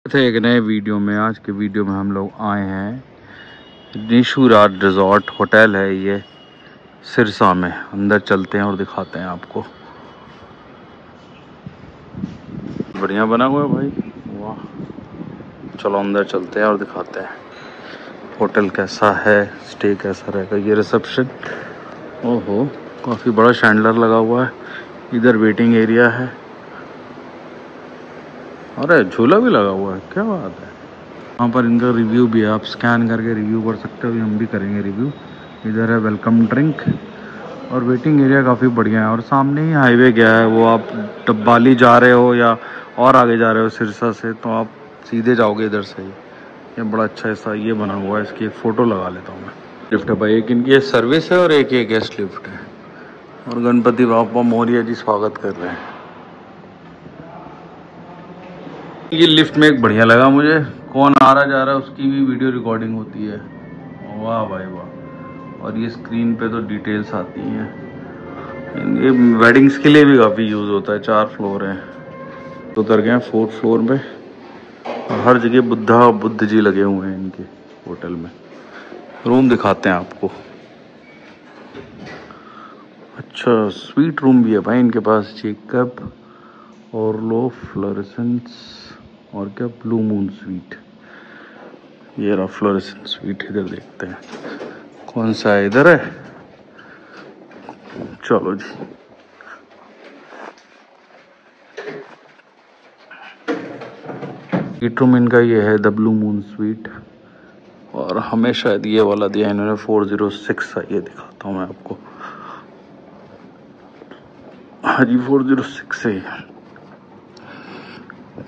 थे एक नए वीडियो में। आज के वीडियो में हम लोग आए हैं निशुराज रिजॉर्ट होटल है ये सिरसा में। अंदर चलते हैं और दिखाते हैं आपको। बढ़िया बना हुआ है भाई, वाह। चलो अंदर चलते हैं और दिखाते हैं होटल कैसा है, स्टे कैसा रहेगा। ये रिसेप्शन, ओहो काफ़ी बड़ा शैंडलर लगा हुआ है। इधर वेटिंग एरिया है, अरे झूला भी लगा हुआ है, क्या बात है। वहाँ पर इनका रिव्यू भी है, आप स्कैन करके रिव्यू कर सकते हो। हम भी करेंगे रिव्यू। इधर है वेलकम ड्रिंक और वेटिंग एरिया काफ़ी बढ़िया है। और सामने ही हाईवे गया है, वो आप डब्बाली जा रहे हो या और आगे जा रहे हो सिरसा से तो आप सीधे जाओगे इधर से ही। ये बड़ा अच्छा ऐसा ये बना हुआ है, इसकी एक फ़ोटो लगा लेता हूँ मैं। लिफ्ट है भाई, एक इनकी सर्विस है और एक ये गेस्ट लिफ्ट है। और गणपति बाप्पा मोरिया जी स्वागत कर रहे हैं। ये लिफ्ट में एक बढ़िया लगा मुझे, कौन आ रहा जा रहा है उसकी भी वीडियो रिकॉर्डिंग होती है। वाह भाई वाह। और ये स्क्रीन पे तो डिटेल्स आती हैं। ये वेडिंग्स के लिए भी काफ़ी यूज़ होता है। 4 फ्लोर हैं, उतर गए हैं 4th फ्लोर पे। और हर जगह बुद्ध जी लगे हुए हैं इनके होटल में। रूम दिखाते हैं आपको। अच्छा स्वीट रूम भी है भाई इनके पास। जेकब और लो फ्लोरेसेंस और क्या ब्लू मून स्वीट। ये रहा फ्लोरेसेंस स्वीट। इधर देखते हैं कौन सा है, इधर है। चलो जी, स्वीट रूम इनका ये है द ब्लू मून स्वीट। और हमें शायद ये वाला दिया इन्होंने 406 है। ये दिखाता हूँ मैं आपको। हाँ जी 406 है।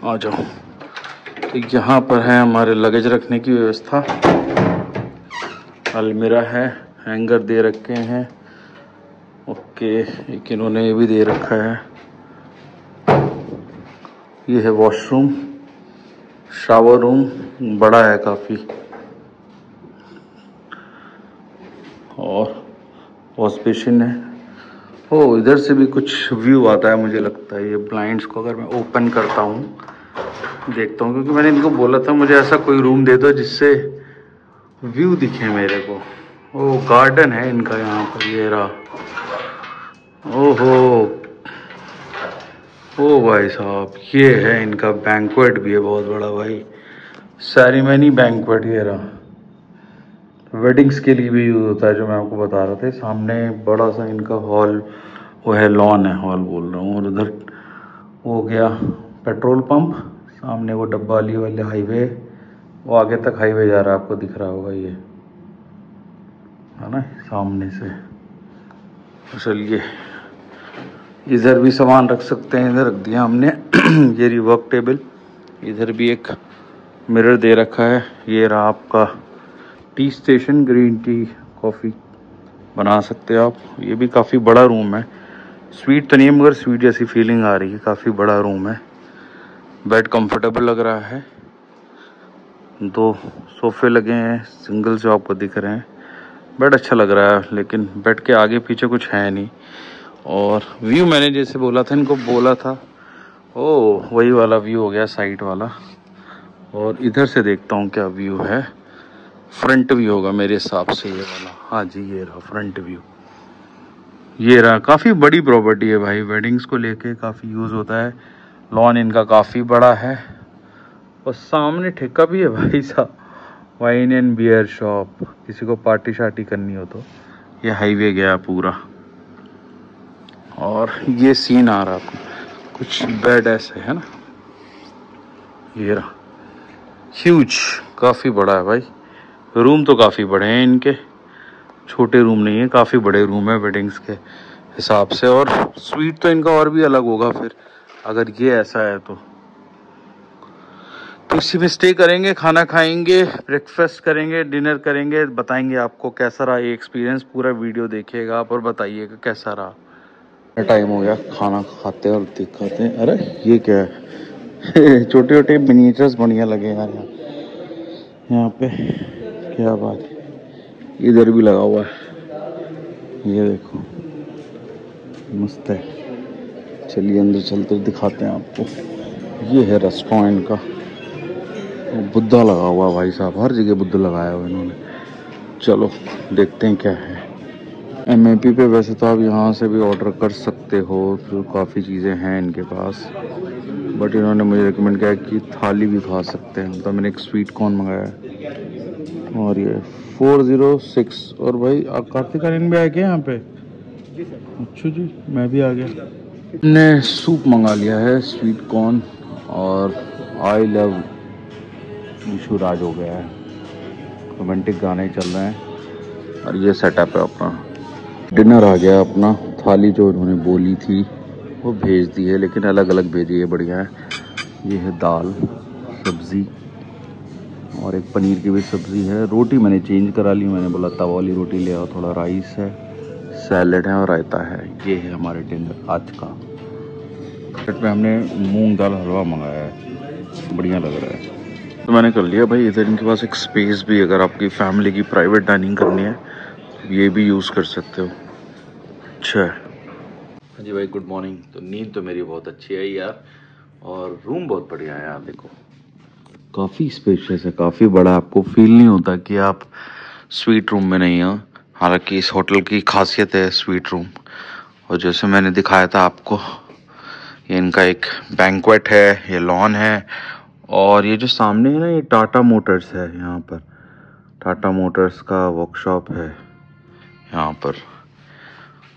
आ जाओ। तो यहाँ पर है हमारे लगेज रखने की व्यवस्था। अलमीरा है, हैंगर दे रखे हैं। ओके, एक इन्होंने ये भी दे रखा है। ये है वॉशरूम, शावर रूम बड़ा है काफ़ी। और वॉश बेसिन है। ओ इधर से भी कुछ व्यू आता है मुझे लगता है। ये ब्लाइंड्स को अगर मैं ओपन करता हूँ देखता हूँ, क्योंकि मैंने इनको बोला था मुझे ऐसा कोई रूम दे दो जिससे व्यू दिखे मेरे को। ओ गार्डन है इनका यहाँ पर, ये रहा। ओहो ओ भाई साहब, ये है इनका बैंक्वेट भी है बहुत बड़ा भाई। सेरेमनी बैंक्वेट, ये रहा। वेडिंग्स के लिए भी यूज़ होता है जो मैं आपको बता रहा था। सामने बड़ा सा इनका हॉल, वो है लॉन है, हॉल बोल रहा हूँ। और उधर हो गया पेट्रोल पंप, सामने वो डब्बाली वाले हाईवे, वो आगे तक हाईवे जा रहा है, आपको दिख रहा होगा ये है ना सामने से। चलिए इधर भी सामान रख सकते हैं, इधर रख दिया हमने। ये रही वर्क टेबल। इधर भी एक मिरर दे रखा है। ये रहा आपका T station, green tea coffee बना सकते हो आप। ये भी काफ़ी बड़ा रूम है। स्वीट तो नहीं है मगर स्वीट जैसी फीलिंग आ रही है। काफ़ी बड़ा रूम है। बेड कंफर्टेबल लग रहा है। 2 सोफे लगे हैं, सिंगल जो आपको दिख रहे हैं। बेड अच्छा लग रहा है, लेकिन बेड के आगे पीछे कुछ है नहीं। और व्यू मैंने जैसे बोला था, इनको बोला था, ओ वही वाला व्यू हो गया, साइड वाला। और इधर से देखता हूँ क्या व्यू है। फ्रंट व्यू होगा मेरे हिसाब से ये वाला। हाँ जी ये रहा फ्रंट व्यू। ये रहा। काफ़ी बड़ी प्रॉपर्टी है भाई, वेडिंग्स को लेके काफ़ी यूज़ होता है। लॉन इनका काफ़ी बड़ा है। और सामने ठेका भी है भाई साहब, वाइन एंड बियर शॉप, किसी को पार्टी शार्टी करनी हो तो। ये हाईवे गया पूरा। और ये सीन आ रहा कुछ बेड ऐसे है ना। ये रहा ह्यूज, काफ़ी बड़ा है भाई। रूम तो काफ़ी बड़े हैं इनके, छोटे रूम नहीं है, काफ़ी बड़े रूम है वेडिंग्स के हिसाब से। और स्वीट तो इनका और भी अलग होगा फिर, अगर ये ऐसा है तो इसी में स्टे करेंगे, खाना खाएंगे, ब्रेकफास्ट करेंगे, डिनर करेंगे। बताएंगे आपको कैसा रहा ये एक्सपीरियंस। पूरा वीडियो देखिएगा आप और बताइएगा कैसा रहा। टाइम हो गया खाना खाते और दिखाते हैं। अरे ये क्या है। छोटे छोटे मिनिएचर्स बढ़िया लगे यार यहाँ पे, क्या बात है। इधर भी लगा हुआ है, ये देखो मस्त है। चलिए अंदर चलते दिखाते हैं आपको। ये है रेस्टोरेंट का। बुद्धा लगा हुआ भाई साहब, हर जगह बुद्ध लगाया हुआ इन्होंने। चलो देखते हैं क्या है। MAP पे वैसे तो आप यहाँ से भी ऑर्डर कर सकते हो, जो काफ़ी चीज़ें हैं इनके पास, बट इन्होंने मुझे रिकमेंड किया कि थाली भी खा सकते हैं। तो मैंने एक स्वीट कॉर्न मंगाया है और ये 406। और भाई कार्तिक आर्यन भी आ गया यहाँ पे। अच्छा जी, मैं भी आ गया। हमने सूप मंगा लिया है, स्वीट कॉर्न, और आई लव यीशु राज हो गया है। रोमांटिक गाने चल रहे हैं और ये सेटअप है अपना। डिनर आ गया अपना। थाली जो उन्होंने बोली थी वो भेज दी है, लेकिन अलग अलग भेजी है, बढ़िया है। ये है दाल, सब्ज़ी और एक पनीर की भी सब्ज़ी है। रोटी मैंने चेंज करा ली, मैंने बोला तवा वाली रोटी ले आओ। थोड़ा राइस है, सैलेड है और रायता है। ये है हमारे डिनर आज का। प्लेट में हमने मूंग दाल हलवा मंगाया है, बढ़िया लग रहा है। तो मैंने कर लिया भाई। इधर इनके पास एक स्पेस भी, अगर आपकी फैमिली की प्राइवेट डाइनिंग करनी है ये भी यूज़ कर सकते हो। अच्छा हाँ जी भाई, गुड मॉर्निंग। तो नींद तो मेरी बहुत अच्छी है यार, और रूम बहुत बढ़िया है यार। देखो काफ़ी स्पेशियस है, काफ़ी बड़ा। आपको फील नहीं होता कि आप स्वीट रूम में नहीं हो। हालांकि इस होटल की खासियत है स्वीट रूम। और जैसे मैंने दिखाया था आपको, ये इनका एक बैंक्वेट है, ये लॉन है। और ये जो सामने है ना, ये टाटा मोटर्स है। यहाँ पर टाटा मोटर्स का वर्कशॉप है यहाँ पर।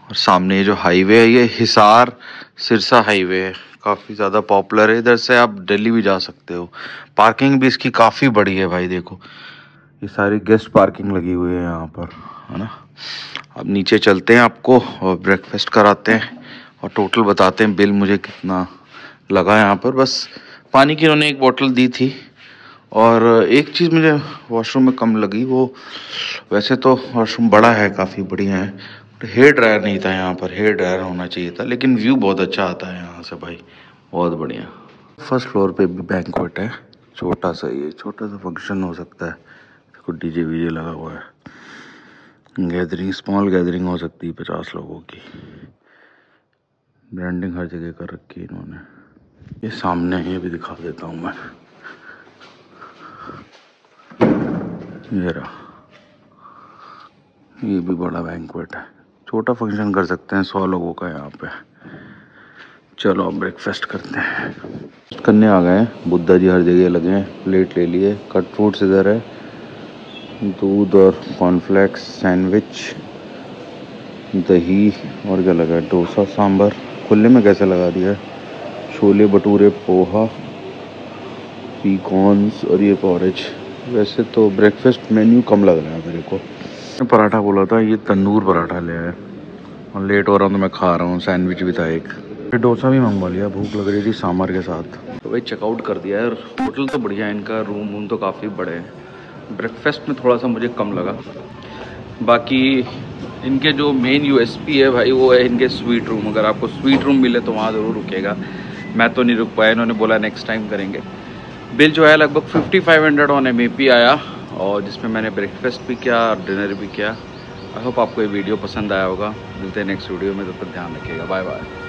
और सामने ये जो हाईवे है, ये हिसार सिरसा हाईवे है, काफ़ी ज़्यादा पॉपुलर है। इधर से आप दिल्ली भी जा सकते हो। पार्किंग भी इसकी काफ़ी बड़ी है भाई। देखो ये सारी गेस्ट पार्किंग लगी हुई है यहाँ पर, है ना। अब नीचे चलते हैं, आपको और ब्रेकफास्ट कराते हैं और टोटल बताते हैं बिल मुझे कितना लगा यहाँ पर। बस पानी की इन्होंने एक बोतल दी थी, और एक चीज़ मुझे वॉशरूम में कम लगी, वो वैसे तो वॉशरूम बड़ा है, काफ़ी बढ़िया है, हेयर ड्रायर नहीं था यहाँ पर। हेयर ड्रायर होना चाहिए था, लेकिन व्यू बहुत अच्छा आता है यहाँ से भाई, बहुत बढ़िया। फर्स्ट फ्लोर पे भी बैंक्वेट है, छोटा सा, ये छोटा सा फंक्शन हो सकता है। देखो डीजे वीजे लगा हुआ है, गैदरिंग, स्मॉल गैदरिंग हो सकती है 50 लोगों की। ब्रांडिंग हर जगह कर रखी है इन्होंने। ये सामने है, ये भी दिखा देता हूँ मैं। ये रहा, ये भी बड़ा बैंक्वेट है, छोटा फंक्शन कर सकते हैं 100 लोगों का यहाँ पे। चलो अब ब्रेकफास्ट करते हैं। करने आ गए हैं, बुद्धा जी हर जगह लगे हैं। प्लेट ले लिए, कट फ्रूट्स इधर है, दूध और कॉर्नफ्लेक्स, सैंडविच, दही, और क्या लगा है, डोसा, सांभर। खुले में कैसे लगा दिया है, छोले भटूरे, पोहा, पीकॉन्स और ये पॉरेज। वैसे तो ब्रेकफास्ट मेन्यू कम लग रहा है मेरे को। पराठा बोला था, ये तंदूर पराठा ले आया, और लेट हो रहा हूँ तो मैं खा रहा हूँ। सैंडविच भी था एक, डोसा भी मंगवा लिया, भूख लग रही थी सांभर के साथ। तो भाई चेकआउट कर दिया है। होटल तो बढ़िया है इनका, रूम तो काफ़ी बड़े हैं। ब्रेकफास्ट में थोड़ा सा मुझे कम लगा। बाकी इनके जो मेन USP है भाई, वो है इनके स्वीट रूम। अगर आपको स्वीट रूम मिले तो वहाँ ज़रूर रुकेगा। मैं तो नहीं रुक पाया, इन्होंने बोला नेक्स्ट टाइम करेंगे। बिल जो है लगभग 5500 ऑन MAP आया, और जिसमें मैंने ब्रेकफास्ट भी किया और डिनर भी किया। आई होप आपको ये वीडियो पसंद आया होगा। मिलते हैं नेक्स्ट वीडियो में, तब तक ध्यान रखिएगा। Bye bye.